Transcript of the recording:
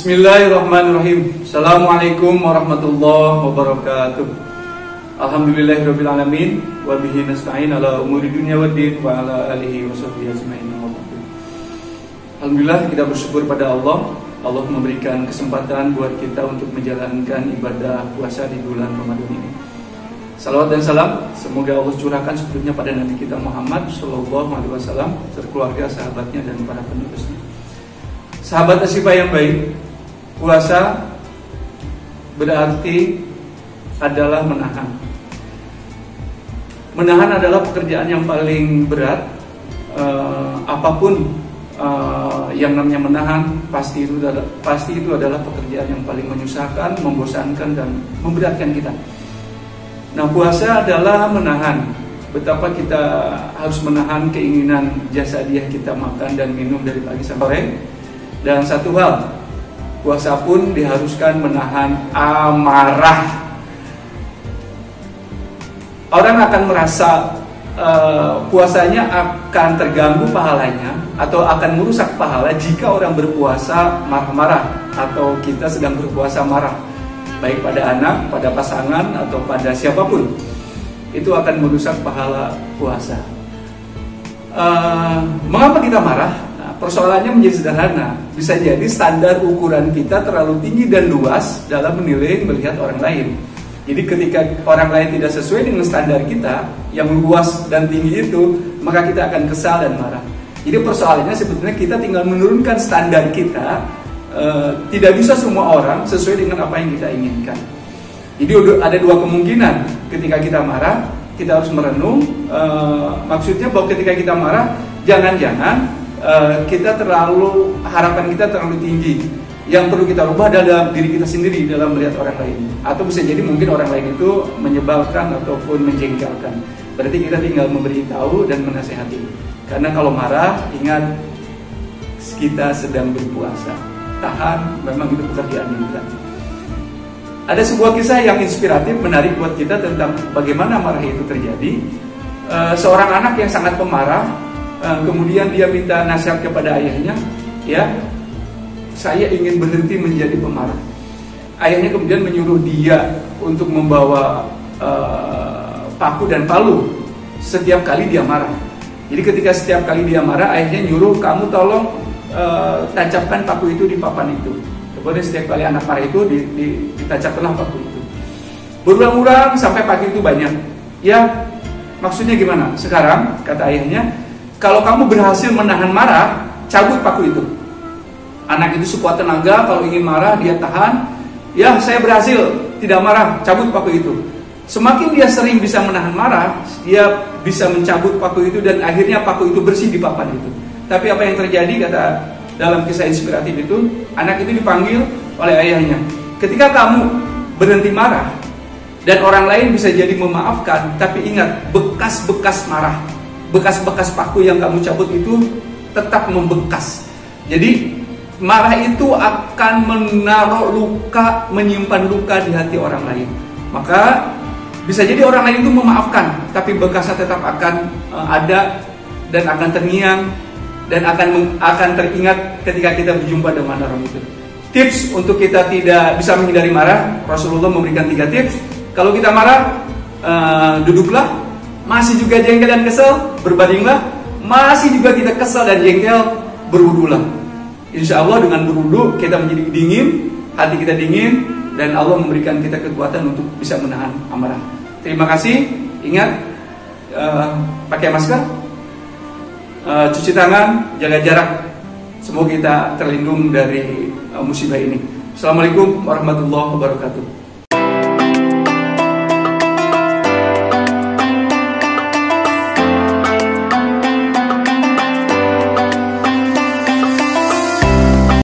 Bismillahirrahmanirrahim. Assalamualaikum warahmatullahi wabarakatuh. Alhamdulillahirabbil alamin wa bihi nasta'in ala umuri dunya waddin wa ala alihi washabbihi ajmain. Alhamdulillah, kita bersyukur pada Allah. Allah memberikan kesempatan buat kita untuk menjalankan ibadah puasa di bulan Ramadan ini. Salawat dan salam semoga Allah curahkan sebelumnya pada Nabi kita Muhammad sallallahu alaihi wasallam, serta keluarga, sahabatnya dan para penerusnya. Sahabat Asifah yang baik, puasa berarti adalah menahan. Menahan adalah pekerjaan yang paling berat. Apapun yang namanya menahan, pasti itu adalah pekerjaan yang paling menyusahkan, membosankan dan memberatkan kita. Nah, puasa adalah menahan. Betapa kita harus menahan keinginan jasadiah kita makan dan minum dari pagi sampai sore. Dan satu hal, puasa pun diharuskan menahan amarah. Orang akan merasa puasanya akan terganggu pahalanya atau akan merusak pahala jika orang berpuasa marah-marah atau kita sedang berpuasa marah, baik pada anak, pada pasangan atau pada siapapun. Itu akan merusak pahala puasa. Mengapa kita marah? Persoalannya menjadi sederhana. Bisa jadi standar ukuran kita terlalu tinggi dan luas dalam menilai melihat orang lain. Jadi ketika orang lain tidak sesuai dengan standar kita yang luas dan tinggi itu, maka kita akan kesal dan marah. Jadi persoalannya sebetulnya kita tinggal menurunkan standar kita. Tidak bisa semua orang sesuai dengan apa yang kita inginkan. Jadi ada dua kemungkinan ketika kita marah. Kita harus merenung. Maksudnya bahwa ketika kita marah, jangan-jangan harapan kita terlalu tinggi. Yang perlu kita rubah adalah diri kita sendiri dalam melihat orang lain. Atau bisa jadi mungkin orang lain itu menyebalkan ataupun menjengkelkan. Berarti kita tinggal memberitahu dan menasehati. Karena kalau marah, ingat kita sedang berpuasa. Tahan, memang itu pekerjaan yang berat. Ada sebuah kisah yang inspiratif, menarik buat kita tentang bagaimana marah itu terjadi. Seorang anak yang sangat pemarah, kemudian dia minta nasihat kepada ayahnya, ya, saya ingin berhenti menjadi pemarah. Ayahnya kemudian menyuruh dia untuk membawa paku dan palu setiap kali dia marah. Jadi ketika setiap kali dia marah, ayahnya nyuruh, kamu tolong tancapkan paku itu di papan itu. Kemudian setiap kali anak marah itu ditancapkanlah paku itu. Berulang-ulang sampai paku itu banyak. Ya, maksudnya gimana? Sekarang kata ayahnya, kalau kamu berhasil menahan marah, cabut paku itu. Anak itu sekuat tenaga, kalau ingin marah dia tahan. Ya, saya berhasil tidak marah, cabut paku itu. Semakin dia sering bisa menahan marah, dia bisa mencabut paku itu dan akhirnya paku itu bersih di papan itu. Tapi apa yang terjadi, kata dalam kisah inspiratif itu, anak itu dipanggil oleh ayahnya. Ketika kamu berhenti marah dan orang lain bisa jadi memaafkan, tapi ingat, bekas-bekas marah, bekas-bekas paku yang kamu cabut itu tetap membekas. Jadi marah itu akan menaruh luka, menyimpan luka di hati orang lain. Maka bisa jadi orang lain itu memaafkan, tapi bekasnya tetap akan ada dan akan terngiang dan akan teringat ketika kita berjumpa dengan orang itu. Tips untuk kita tidak bisa menghindari marah, Rasulullah memberikan 3 tips. Kalau kita marah, duduklah. Masih juga jengkel dan kesel, berbandinglah. Masih juga kita kesal dan jengkel, berwudulah. Insya Allah dengan berwudu kita menjadi dingin, hati kita dingin, dan Allah memberikan kita kekuatan untuk bisa menahan amarah. Terima kasih. Ingat, pakai masker, cuci tangan, jaga jarak. Semoga kita terlindung dari musibah ini. Assalamualaikum warahmatullahi wabarakatuh.